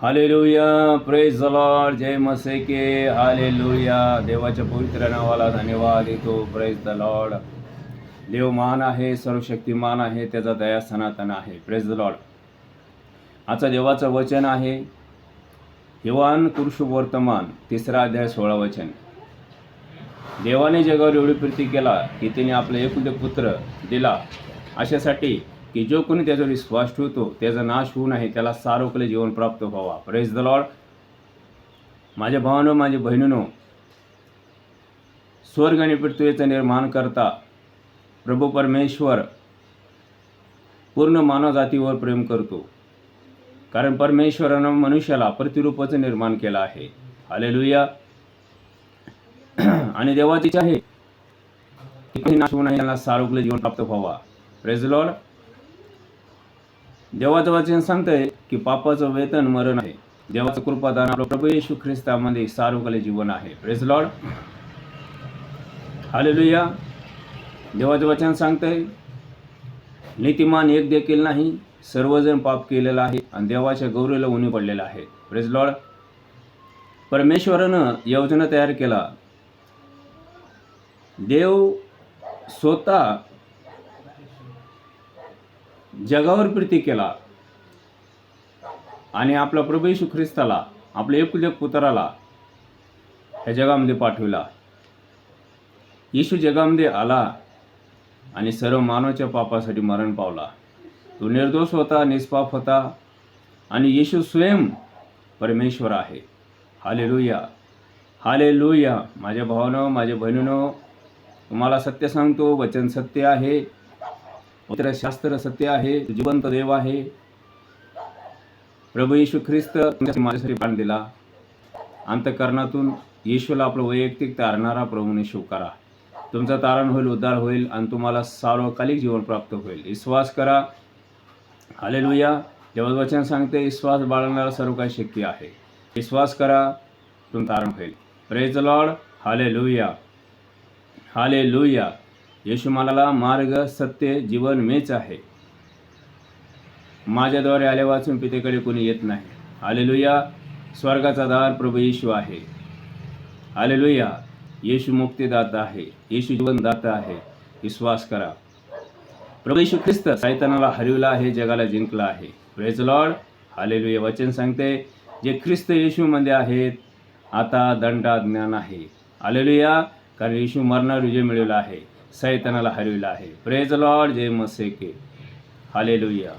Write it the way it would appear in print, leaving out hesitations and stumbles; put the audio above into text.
Hallelujah, praise the lord, जय मसेके. हालेलुया, देवाच्या पवित्र नावाला धन्यवाद देतो. Praise the Lord. देव महान आहे, सर्वशक्तिमान आहे, त्याचा दया सनातन आहे. Praise the Lord. आजचं देवाचं वचन आहे योहान पुरुषवर्तमान 3 अध्याय 16 वचन. देवाने जगावर एवढी प्रीती केला की त्याने आपला एकुलते पुत्र दिला अशासाठी की जो कोणी त्याच्यावर विश्वास ठेवतो त्याचा नाश होऊ नये, त्याला सार्वकालिक जीवन प्राप्त व्हावा. Praise the Lord. माझ्या भावांनो, माझ्या बहिणींनो, स्वर्ग आणि पृथ्वीचं निर्माण करता प्रभू परमेश्वर पूर्ण मानवजातीवर प्रेम करतो, कारण परमेश्वरानं मनुष्याला प्रतिरूपाचं निर्माण केलं आहे. हालेलुया. आणि देवाची इच्छा आहे की कोणी नाश होऊ नये, त्याला सार्वकालिक जीवन प्राप्त व्हावा. Praise the Lord. देवाचं वचन सांगतंय की पापाचं वेतन मरण आहे, देवाचं कृपादान आपलं प्रभू येशू ख्रिस्तामध्ये सार्वकालिक जीवन आहे. Praise the lord. हालेलुया. देवाचं वचन सांगतंय नीतिमान एक देखील नाही, सर्वजण पाप केलेलं आहे आणि देवाच्या गौरीला उणी पडलेलं आहे. Praise the Lord. परमेश्वरानं योजना तयार केला. देव स्वतः जगावर प्रीती केला आणि आपला प्रभू येशू ख्रिस्ताला, आपल्या एकुलत्या पुत्राला ह्या जगामध्ये पाठविला. येशू जगामध्ये आला आणि सर्व मानवाच्या पापासाठी मरण पावला. तो निर्दोष होता, निष्पाप होता आणि येशू स्वयं परमेश्वर आहे. Hallelujah, hallelujah. माझ्या भावांनो, माझ्या बहिणींनो, तुम्हाला सत्य सांगतो, वचन सत्य आहे, पवित्र शास्त्र सत्य आहे, जिवंत देव आहे. प्रभू येशू ख्रिस्त माझ्यासाठी प्राण दिला. अंतःकरणातून येशूला आपलं वैयक्तिक तारणारा प्रभूने स्वीकारा. तुमचा तारण होईल, उद्धार होईल आणि तुम्हाला सार्वकालिक जीवन प्राप्त होईल. विश्वास करा. हालेलुया. देवाचं वचन सांगते विश्वास बाळगणारा सर्व काही शक्य आहे. विश्वास करा, तुमचं तारण होईल. Praise the lord. हालेलुया, हालेलुया. येशू म्हणाला, मार्ग, सत्य, जीवन मीच आहे. माझ्याद्वारे आले वाचून पितेकडे कोणी येत नाही. हालेलुया. स्वर्गाचा दार प्रभू येशू आहे. हालेलुया. येशू मुक्तिदाता आहे, येशू जीवनदाता आहे. विश्वास करा. प्रभू येशू ख्रिस्त सैतानाला हरविला आहे, जगाला जिंकला आहे. Praise the lord. हालेलुया. वचन सांगते जे ख्रिस्त येशूमध्ये आहेत आता दंडाज्ञान आहे. हालेलुया. कारण येशू मरणावर विजय मिळवला आहे, सैतानाला हरविला आहे. Praise the lord. जय मसेके. हालेलुया.